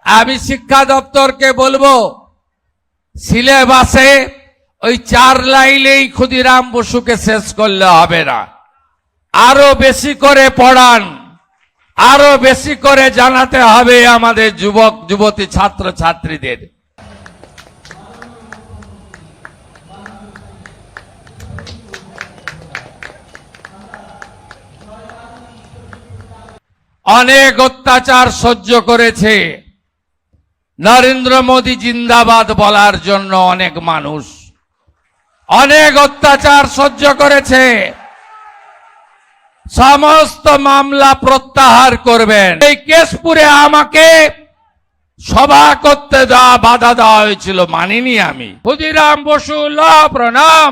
আমি শিক্ষা দপ্তরকে বলবো সিলেবাসে ওই 4 লাইনেই ক্ষুদিরাম বসুকে শেষ করলে হবে না, আরো বেশি করে পড়ান, আরো বেশি করে জানাতে হবে আমাদের যুবক যুবতী ছাত্র ছাত্রীদের। অনেক অত্যাচার সহ্য করেছে নরেন্দ্র মোদী জিন্দাবাদ বলার জন্য অনেক মানুষ, অনেক অত্যাচার সহ্য করেছে। সমস্ত মামলা প্রত্যাহার করবেন। এই কেশপুরে আমাকে সভা করতে বাধা দেওয়া হয়েছিল, মানিনি আমি। ক্ষুদিরাম বসু ল প্রণাম,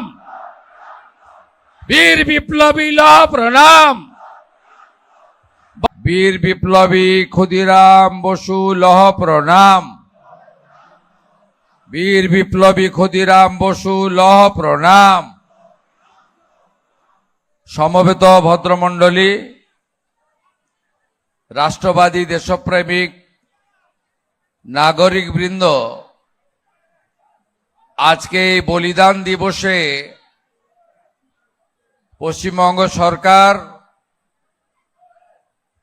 বীর বিপ্লবী ল প্রণাম। বীর বিপ্লবী ক্ষুদিরাম বসু লহ প্রণাম, বীর বিপ্লবী ক্ষুদিরাম বসু লহ প্রণাম। সমবেত ভদ্রমণ্ডলী, রাষ্ট্রবাদী দেশপ্রেমিক নাগরিক বৃন্দ, আজকে এই বলিদান দিবসে পশ্চিমবঙ্গ সরকার,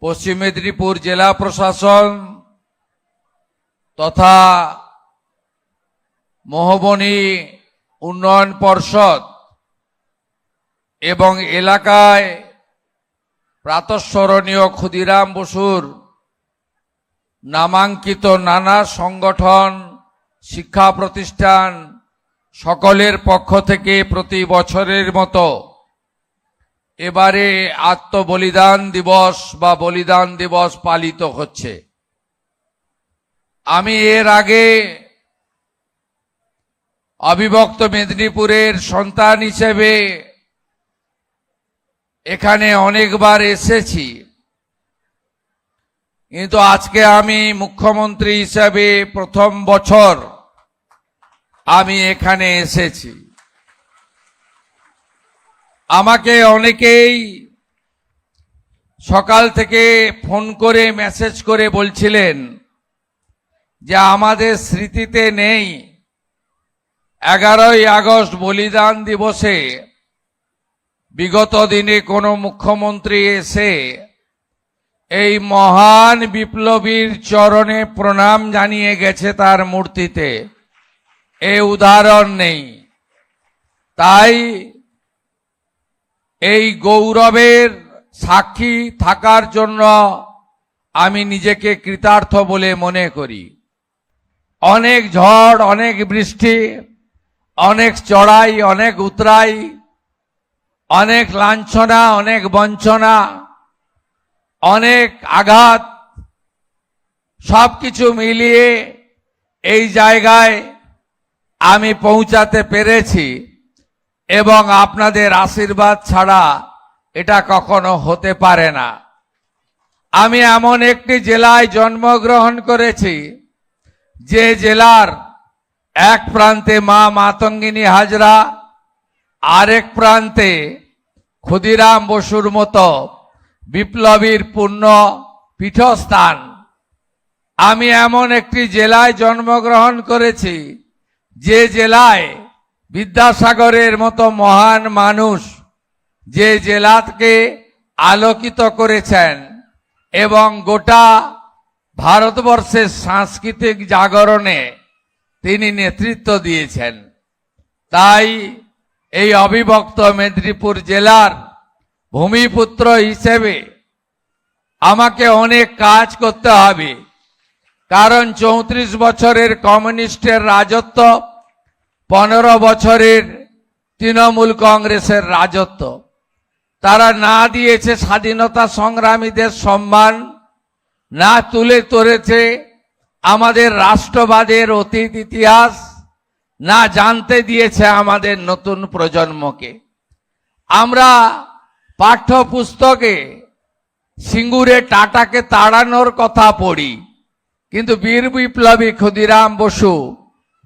পশ্চিম মেদিনীপুর জেলা প্রশাসন তথা মহবনী উন্নয়ন পর্ষদ এবং এলাকায় প্রাতঃস্মরণীয় ক্ষুদিরাম বসুর নামাঙ্কিত নানা সংগঠন, শিক্ষা প্রতিষ্ঠান সকলের পক্ষ থেকে প্রতি বছরের মতো এবারে আত্মবলিদান দিবস বা বলিদান দিবস পালিত হচ্ছে। আমি এর আগে অবিভক্ত মেদিনীপুরের সন্তান হিসেবে এখানে অনেকবার এসেছি, কিন্তু আজকে আমি মুখ্যমন্ত্রী হিসেবে প্রথম বছর আমি এখানে এসেছি। আমাকে অনেকেই সকাল থেকে ফোন করে মেসেজ করে বলছিলেন যে আমাদের স্মৃতিতে নেই 11ই আগস্ট বলিদান দিবসে বিগত দিনে কোনো মুখ্যমন্ত্রী এসে এই মহান বিপ্লবীর চরণে প্রণাম জানিয়ে গেছে তার মূর্তিতে, এই উদাহরণ নেই। তাই এই গৌরবের সাক্ষী থাকার জন্য আমি নিজেকে কৃতার্থ বলে মনে করি। অনেক ঝড়, অনেক বৃষ্টি, অনেক চড়াই, অনেক উতরাই, অনেক লাঞ্ছনা, অনেক বঞ্চনা, অনেক আঘাত, সবকিছু মিলিয়ে এই জায়গায় আমি পৌঁছাতে পেরেছি এবং আপনাদের আশীর্বাদ ছাড়া এটা কখনো হতে পারে না। আমি এমন একটি জেলায় জন্মগ্রহণ করেছি যে জেলার এক প্রান্তে মা মাতঙ্গিনী হাজরা, আরেক প্রান্তে ক্ষুদিরাম বসুর মতো বিপ্লবীর পুণ্য পীঠস্থান। আমি এমন একটি জেলায় জন্মগ্রহণ করেছি যে জেলায় বিদ্যাসাগরের মতো মহান মানুষ যে জেলাকে আলোকিত করেছেন এবং গোটা ভারতবর্ষের সাংস্কৃতিক জাগরণে তিনি নেতৃত্ব দিয়েছেন। তাই এই অবিভক্ত মেদিনীপুর জেলার ভূমিপুত্র হিসেবে আমাকে অনেক কাজ করতে হবে, কারণ 34 বছরের কমিউনিস্টের রাজত্ব, 15 বছরের তৃণমূল কংগ্রেসের রাজত্ব, তারা না দিয়েছে স্বাধীনতা সংগ্রামীদের সম্মান, না তুলে ধরেছে আমাদের রাষ্ট্রবাদের অতীত ইতিহাস, না জানতে দিয়েছে আমাদের নতুন প্রজন্মকে। আমরা পাঠ্যপুস্তকে সিঙ্গুরে টাটাকে তাড়ানোর কথা পড়ি, কিন্তু বীর বিপ্লবী ক্ষুদিরাম বসু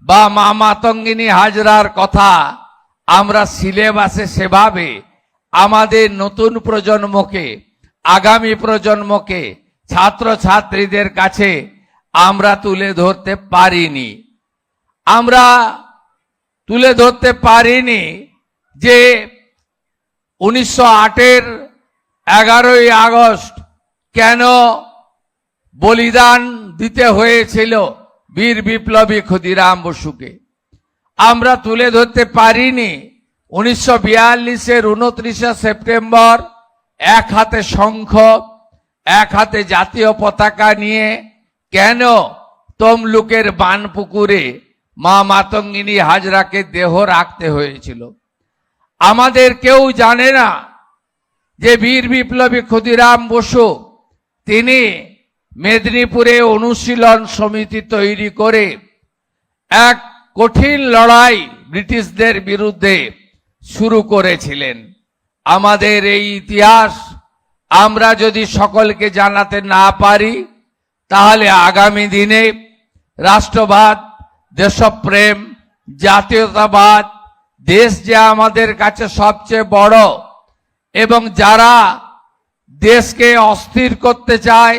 বা মা মাতঙ্গিনী হাজরার কথা আমরা সিলেবাসে সেভাবে আমাদের নতুন প্রজন্মকে, আগামী প্রজন্মকে, ছাত্র ছাত্রীদের কাছে আমরা তুলে ধরতে পারিনি। আমরা তুলে ধরতে পারিনি যে 1908-এর 11ই আগস্ট কেন বলিদান দিতে হয়েছিল বীর বিপ্লবী ক্ষুদিরাম বসুকে। আমরা তুলে ধরতে পারিনি 1942-এর 29শে সেপ্টেম্বর এক হাতে শঙ্খ এক হাতে জাতীয় পতাকা নিয়ে কেন তমলুকের বানপুকুরে মা মাতঙ্গিনী হাজরাকে দেহ রাখতে হয়েছিল। আমাদের কেউ জানে না যে বীর বিপ্লবী ক্ষুদিরাম বসু তিনি মেদিনীপুরে অনুশীলন সমিতি তৈরি করে এক কঠিন লড়াই ব্রিটিশদের বিরুদ্ধে শুরু করেছিলেন। আমাদের এই ইতিহাস আমরা যদি সকলকে জানাতে না পারি তাহলে আগামী দিনে রাষ্ট্রবাদ, দেশপ্রেম, জাতীয়তাবাদ, দেশ যে আমাদের কাছে সবচেয়ে বড় এবং যারা দেশকে অস্থির করতে চায়,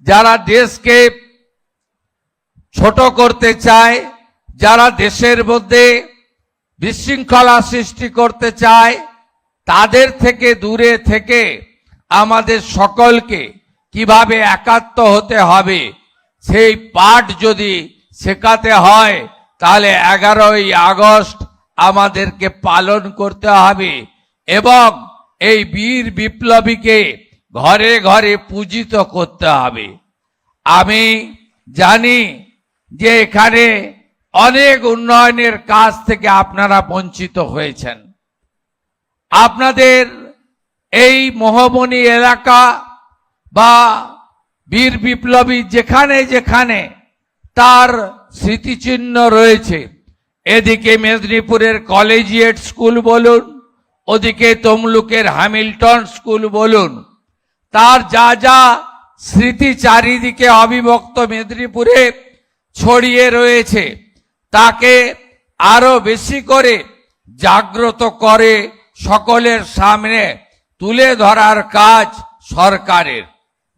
যারা দেশকে ছোট করতে চায়, যারা দেশের মধ্যে বিশৃঙ্খলা সৃষ্টি করতে চায়, তাদের থেকে দূরে থেকে আমাদের সকলকে কিভাবে একাত্ম হতে হবে সেই পাঠ যদি শেখাতে হয় তাহলে 11ই আগস্ট আমাদেরকে পালন করতে হবে এবং এই বীর বিপ্লবীকে ঘরে ঘরে পূজিত করতে হবে। আমি জানি যে এখানে অনেক উন্নয়নের কাজ থেকে আপনারা বঞ্চিত হয়েছেন। আপনাদের এই মহমনি এলাকা বা বীর বিপ্লবী যেখানে যেখানে তার স্মৃতিচিহ্ন রয়েছে, এদিকে মেদিনীপুরের কলেজিয়েট স্কুল বলুন, ওদিকে তমলুকের হ্যামিল্টন স্কুল বলুন, তার যা যা স্মৃতি চারিদিকে অবিভক্ত মেদিনীপুরে ছড়িয়ে রয়েছে তাকে আরো বেশি করে জাগ্রত করে সকলের সামনে তুলে ধরার কাজ সরকারের।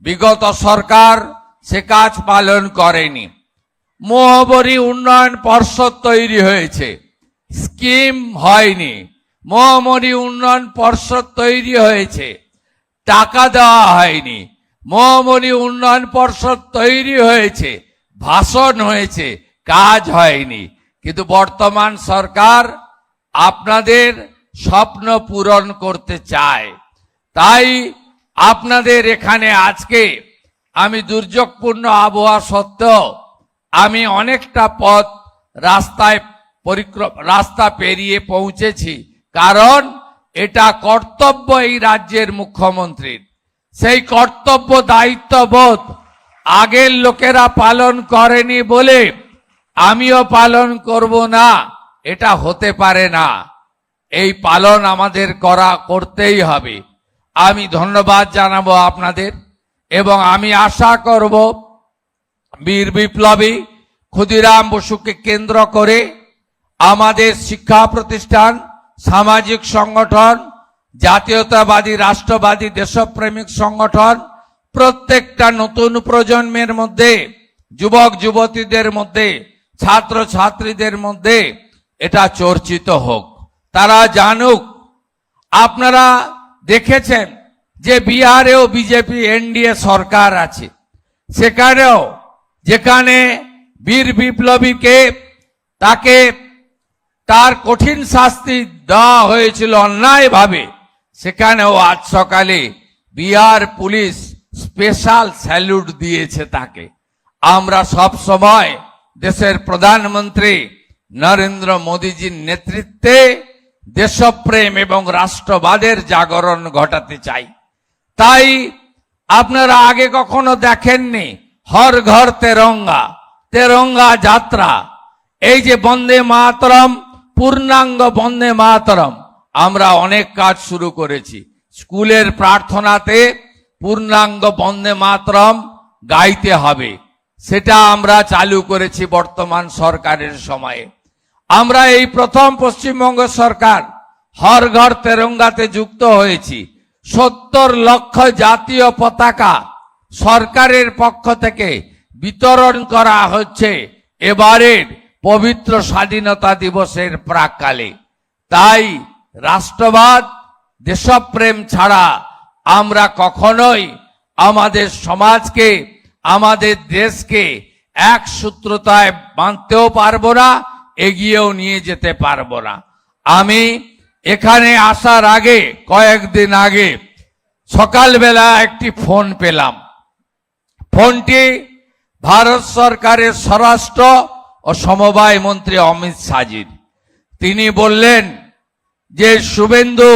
বিগত সরকার সে কাজ পালন করেনি। মোহবরী উন্নয়ন পর্ষদ তৈরি হয়েছে, স্কিম হয়নি। মোহমরি উন্নয়ন পর্ষদ তৈরি হয়েছে, টাকা দেওয়া হয়নি। মোহমরি উন্নয়ন পর্ষদ তৈরি হয়েছে, ভাষণ হয়েছে, কাজ হয়নি। কিন্তু বর্তমান সরকার আপনাদের স্বপ্ন পূরণ করতে চায়। তাই আপনাদের এখানে আজকে আমি দুর্যোগপূর্ণ আবহাওয়া সত্ত্বেও আমি অনেকটা পথ রাস্তা পেরিয়ে পৌঁছেছি, কারণ এটা কর্তব্য এই রাজ্যের মুখ্যমন্ত্রীর। সেই কর্তব্য দায়িত্ববোধ আগের লোকেরা পালন করেনি বলে আমিও পালন করব না, এটা হতে পারে না। এই পালন আমাদের করতেই হবে। আমি ধন্যবাদ জানাবো আপনাদের এবং আমি আশা করব বীর বিপ্লবী ক্ষুদিরাম বসুকে কেন্দ্র করে আমাদের শিক্ষা প্রতিষ্ঠান, সামাজিক সংগঠন, জাতীয়তাবাদী, রাষ্ট্রবাদী, দেশপ্রেমিক সংগঠন প্রত্যেকটা নতুন প্রজন্মের মধ্যে, যুবক যুবতীদের মধ্যে, ছাত্র ছাত্রীদের মধ্যে এটা চর্চিত হোক, তারা জানুক। আপনারা দেখেছেন যে বিহারেও বিজেপি এনডিএ সরকার আছে, সেখানেও যেখানে বীর বিপ্লবীকে তার কঠিন শাস্তি দেওয়া হয়েছিল অন্যায়ভাবে, সেখানেও আজ সকালে বিহার পুলিশ স্পেশাল স্যালুট দিয়েছে তাকে। আমরা সব সময় দেশের প্রধানমন্ত্রী নরেন্দ্র মোদীজির নেতৃত্বে দেশপ্রেম এবং রাষ্ট্রবাদের জাগরণ ঘটাতে চাই। তাই আপনারা আগে কখনো দেখেননি হর ঘর তেরঙ্গা, তেরঙ্গা যাত্রা। এই যে বন্দে মাতরম, পূর্ণাঙ্গ বন্দে মাতরম, আমরা অনেক কাজ শুরু করেছি। স্কুলের প্রার্থনাতে পূর্ণাঙ্গ বন্দে মাতরম গাইতে হবে, সেটা আমরা চালু করেছি বর্তমান সরকারের সময়ে। আমরা এই প্রথম পশ্চিমবঙ্গ সরকার হর ঘর তেরঙ্গাতে যুক্ত হয়েছি। 70 লক্ষ জাতীয় পতাকা সরকারের পক্ষ থেকে বিতরণ করা হচ্ছে এবারের পবিত্র স্বাধীনতা দিবসের প্রাককালে। তাই রাষ্ট্রবাদ, দেশপ্রেম ছাড়া আমরা কখনোই আমাদের সমাজকে, আমাদের দেশকে এক সূত্রতায় বাঁধতেও পারবো না, এগিয়েও নিয়ে যেতে পারবো না। আমি এখানে আসার আগে, কয়েকদিন আগে সকালবেলা একটি ফোন পেলাম। ফোনটি ভারত সরকারের স্বরাষ্ট্র ও সমবায় মন্ত্রী অমিত শাহজির। তিনি বললেন যে শুভেন্দু,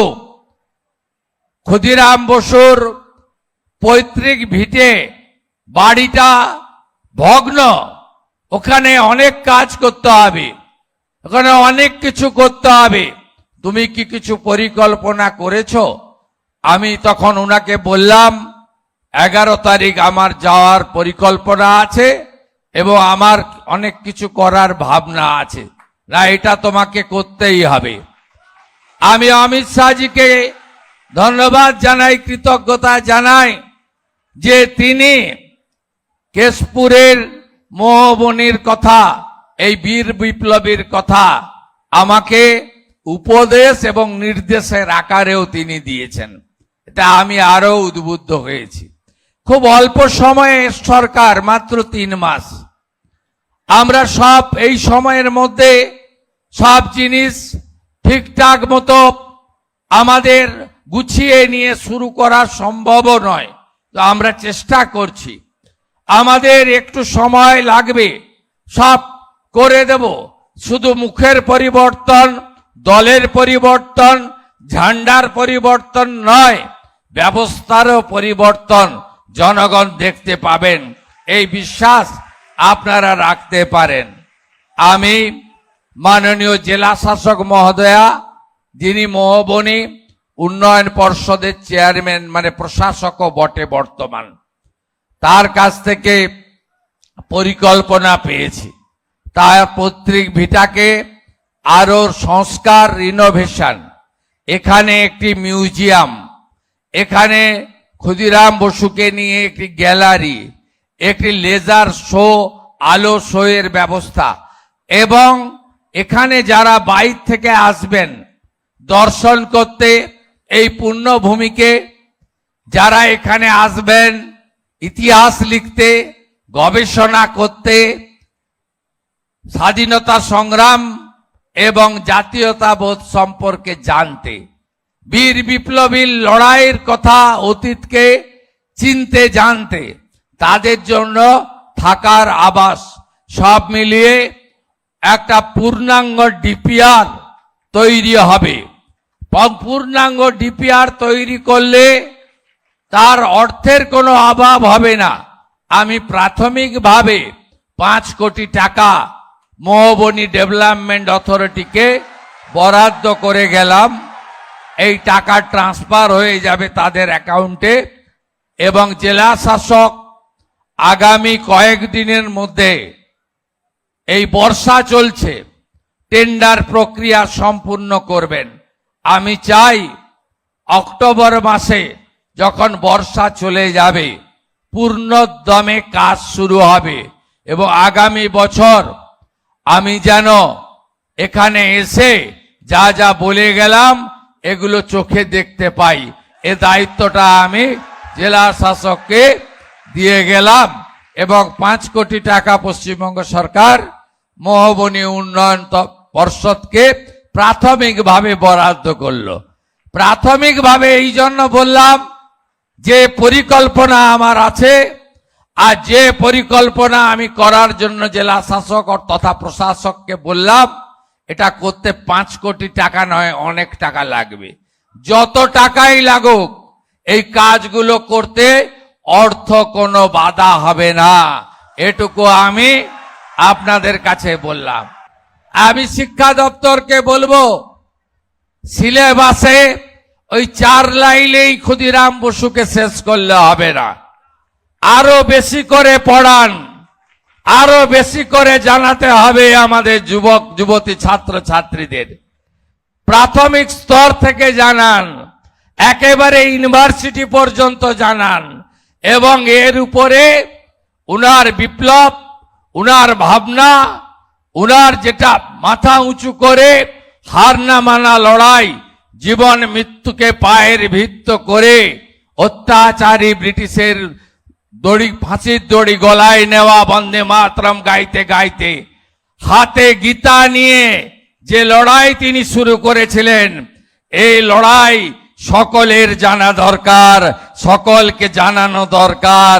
ক্ষুদিরাম বসুর পৈতৃক ভিটে বাড়িটা ভগ্ন, ওখানে অনেক কাজ করতে হবে, ওখানে অনেক কিছু করতে হবে, তুমি কি কিছু পরিকল্পনা করেছো? আমি তখন উনাকে বললাম 11 তারিখ আমার যাওয়ার পরিকল্পনা আছে এবং আমার অনেক কিছু করার ভাবনা আছে, না এটা তোমাকে করতেই হবে। আমি অমিত শাহজিকে ধন্যবাদ জানাই, কৃতজ্ঞতা জানাই যে তিনি কেশপুরের মোহবনির কথা, এই বীর বিপ্লবীর কথা আমাকে উপদেশ এবং নির্দেশের আকারেও তিনি দিয়েছেন। এটা আমি আরো উদ্বুদ্ধ হয়েছি। খুব অল্প সময়ে সরকার, মাত্র 3 মাস, আমরা সব এই সময়ের মধ্যে সব জিনিস ঠিকঠাক মতো আমাদের গুছিয়ে নিয়ে শুরু করা সম্ভব নয়, তো আমরা চেষ্টা করছি। আমাদের একটু সময় লাগবে, সব করে দেব। শুধু মুখের পরিবর্তন, দলের পরিবর্তন, ঝান্ডার পরিবর্তন নয়, ব্যবস্থারও পরিবর্তন জনগণ দেখতে পাবেন, এই বিশ্বাস আপনারা রাখতে পারেন। আমি মাননীয় জেলা শাসক মহোদয়া, যিনি মোহবনী উন্নয়ন পর্ষদের চেয়ারম্যান, মানে প্রশাসকও বটে বর্তমান, তার কাছ থেকে পরিকল্পনা পেয়েছি। তার পৈতৃক ভিটাকে আরো সংস্কার, রিনোভেশন, এখানে একটি মিউজিয়াম, এখানে ক্ষুদিরাম বসুকে নিয়ে একটি গ্যালারি, একটি লেজার শো, আলো শো এর ব্যবস্থা, এবং এখানে যারা বাইরে থেকে আসবেন দর্শন করতে, এই পুণ্যভূমিকে, যারা এখানে আসবেন ইতিহাস লিখতে, গবেষণা করতে, স্বাধীনতা সংগ্রাম এবং জাতীয়তাবোধ সম্পর্কে জানতে, বীর বিপ্লবীর লড়াইয়ের কথা, অতীতকে চিনতে জানতে, তাদের জন্য থাকার আবাস, সব মিলিয়ে একটা পূর্ণাঙ্গ ডিপিআর তৈরি হবে। পূর্ণাঙ্গ ডিপিআর তৈরি করলে তার অর্থের কোনো অভাব হবে না। আমি প্রাথমিকভাবে 5 কোটি টাকা মোহবনী ডেভেলপমেন্ট অথরিটিকে বরাদ্দ করে গেলাম। এই টাকা ট্রান্সফার হয়ে যাবে তাদের অ্যাকাউন্টে, এবং জেলা শাসক আগামী কয়েকদিনের মধ্যে, এই বর্ষা চলছে, টেন্ডার প্রক্রিয়া সম্পূর্ণ করবেন। আমি চাই অক্টোবর মাসে যখন বর্ষা চলে যাবে পূর্ণোদ্যমে কাজ শুরু হবে, এবং আগামী বছর আমি যেন এখানে এসে যা যা বলে গেলাম এগুলো চোখে দেখতে পাই। এ দায়িত্বটা আমি জেলা শাসককে দিয়ে গেলাম, এবং 5 কোটি টাকা পশ্চিমবঙ্গ সরকার মোহবনী উন্নয়ন পর্ষদকে প্রাথমিকভাবে বরাদ্দ করলো। প্রাথমিকভাবে এই জন্য বললাম যে পরিকল্পনা আমার আছে, আর যে পরিকল্পনা আমি করার জন্য জেলা শাসক তথা প্রশাসককে বললাম, এটা করতে 5 কোটি টাকা নয়, অনেক টাকা লাগবে। যত টাকাই লাগুক এই কাজগুলো করতে অর্থ কোনো বাধা হবে না, এটুকু আমি আপনাদের কাছে বললাম। আমি শিক্ষা দপ্তরকে বলবো, সিলেবাসে ওই 4 লাইনেই ক্ষুদিরাম বসুকে শেষ করলে হবে না, আরো বেশি করে পড়ান, আরো বেশি করে জানাতে হবে আমাদের যুবক যুবতী ছাত্র ছাত্রীদের। প্রাথমিক স্তর থেকে জানান, একেবারে ইউনিভার্সিটি পর্যন্ত জানান, এবং এর উপরে উনার বিপ্লব, উনার ভাবনা, উনার যেটা মাথা উঁচু করে হার না মানা লড়াই, জীবন মৃত্যুকে পায়ের ভিত্ত করে অত্যাচারী ব্রিটিশের দড়ি, ফাঁসির দড়ি গলায় নেওয়া বন্দে মাতরম গাইতে গাইতে হাতে গীতা নিয়ে যে লড়াই তিনি শুরু করেছিলেন, এই লড়াই সকলের জানা দরকার, সকলকে জানানো দরকার,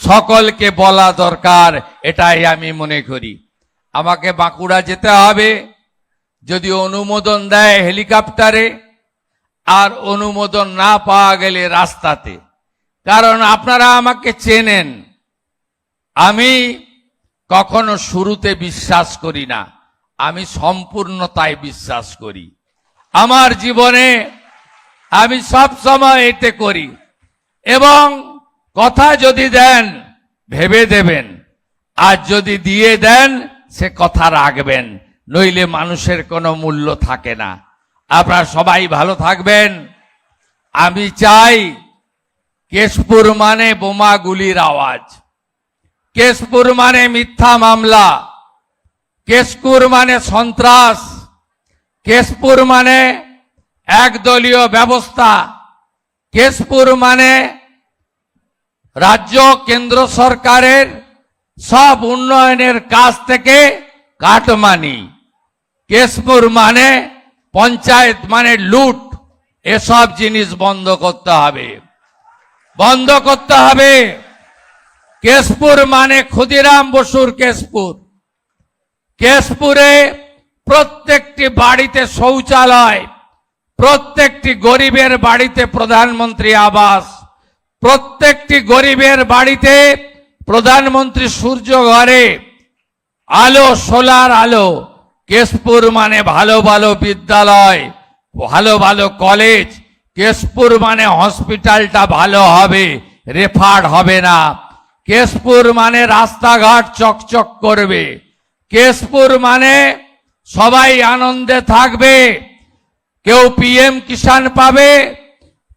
সকলকে বলা দরকার, এটাই আমি মনে করি। আমাকে বাঁকুড়া যেতে হবে, যদি অনুমোদন দেয় হেলিকপ্টারে, আর অনুমোদন না পাওয়া গেলে রাস্তাতে। কারণ আপনারা আমাকে চেনেন, আমি কখনো শুরুতে বিশ্বাস করি না, আমি সম্পূর্ণতায় বিশ্বাস করি। আমার জীবনে আমি সব সময় এতে করি, এবং কথা যদি দেন ভেবে দেবেন, আর যদি দিয়ে দেন সে কথা রাখবেন, নইলে মানুষের কোনো মূল্য থাকে না। আপনারা সবাই ভালো থাকবেন। আমি চাই, কেশপুর মানে বোমা গুলির আওয়াজ, কেশপুর মানে মিথ্যা মামলা, কেশপুর মানে সন্ত্রাস, কেশপুর মানে একদলীয় ব্যবস্থা, কেশপুর মানে রাজ্য কেন্দ্র সরকারের সব উন্নয়নের কাজ থেকে কাটমানি, কেশপুর মানে পঞ্চায়েত মানে লুট। এসব জিনিস বন্ধ করতে হবে, বন্ধ করতে হবে। কেশপুর মানে ক্ষুদিরাম বসুর কেশপুর, কেশপুরে প্রত্যেকটি বাড়িতে শৌচালয়, প্রত্যেকটি গরিবের বাড়িতে প্রধানমন্ত্রী আবাস, প্রত্যেকটি গরিবের বাড়িতে প্রধানমন্ত্রী সূর্য ঘরে আলো, সোলার আলো। কেশপুর মানে ভালো ভালো বিদ্যালয়, ভালো ভালো কলেজ, কেশপুর মানে হসপিটালটা ভালো হবে, রেফার হবে না। কেশপুর মানে রাস্তাঘাট চকচক করবে, কেশপুর মানে সবাই আনন্দে থাকবে, কেউ পিএম কিষাণ পাবে,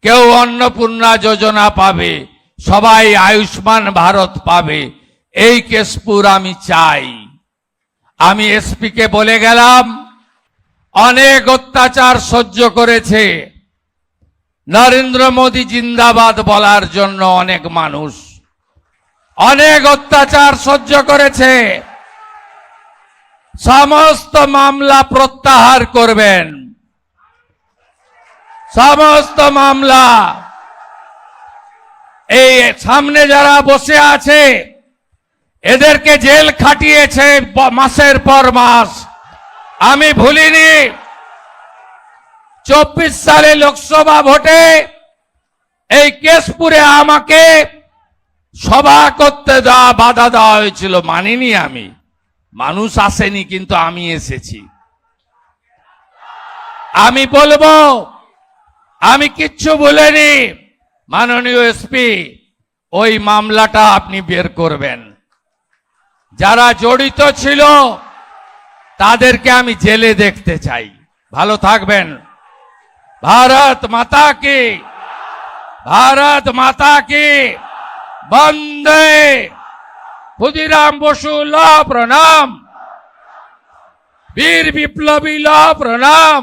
কেউ অন্নপূর্ণা যোজনা পাবে, সবাই আয়ুষ্মান ভারত পাবে। এই কেশপুর আমি চাই। আমি এসপিকে বলে গেলাম, অনেক অত্যাচার সহ্য করেছে, নরেন্দ্র মোদী জিন্দাবাদ বলার জন্য অনেক মানুষ অনেক অত্যাচার সহ্য করেছে। সমস্ত মামলা প্রত্যাহার করবেন, সমস্ত মামলা। এই সামনে যারা বসে আছে এদেরকে জেল খাটিয়েছে মাসের পর মাস, আমি ভুলিনি। 24 সালে লোকসভা ভোটে এই কেশপুরে আমাকে সভা করতে বাধা দেওয়া হয়েছিল, মানিনি আমি। মানুষ আসেনি, কিন্তু আমি এসেছি। আমি বলবো, আমি কিচ্ছু বলিনি। মাননীয় এসপি, ওই মামলাটা আপনি বের করবেন। যারা জড়িত ছিল তাদেরকে আমি জেলে দেখতে চাই। ভালো থাকবেন। ভারত মাতা কি, ভারত মাতা কি। বন্দে ক্ষুদিরাম বসু ল প্রণাম, বীর বিপ্লবী ল প্রণাম।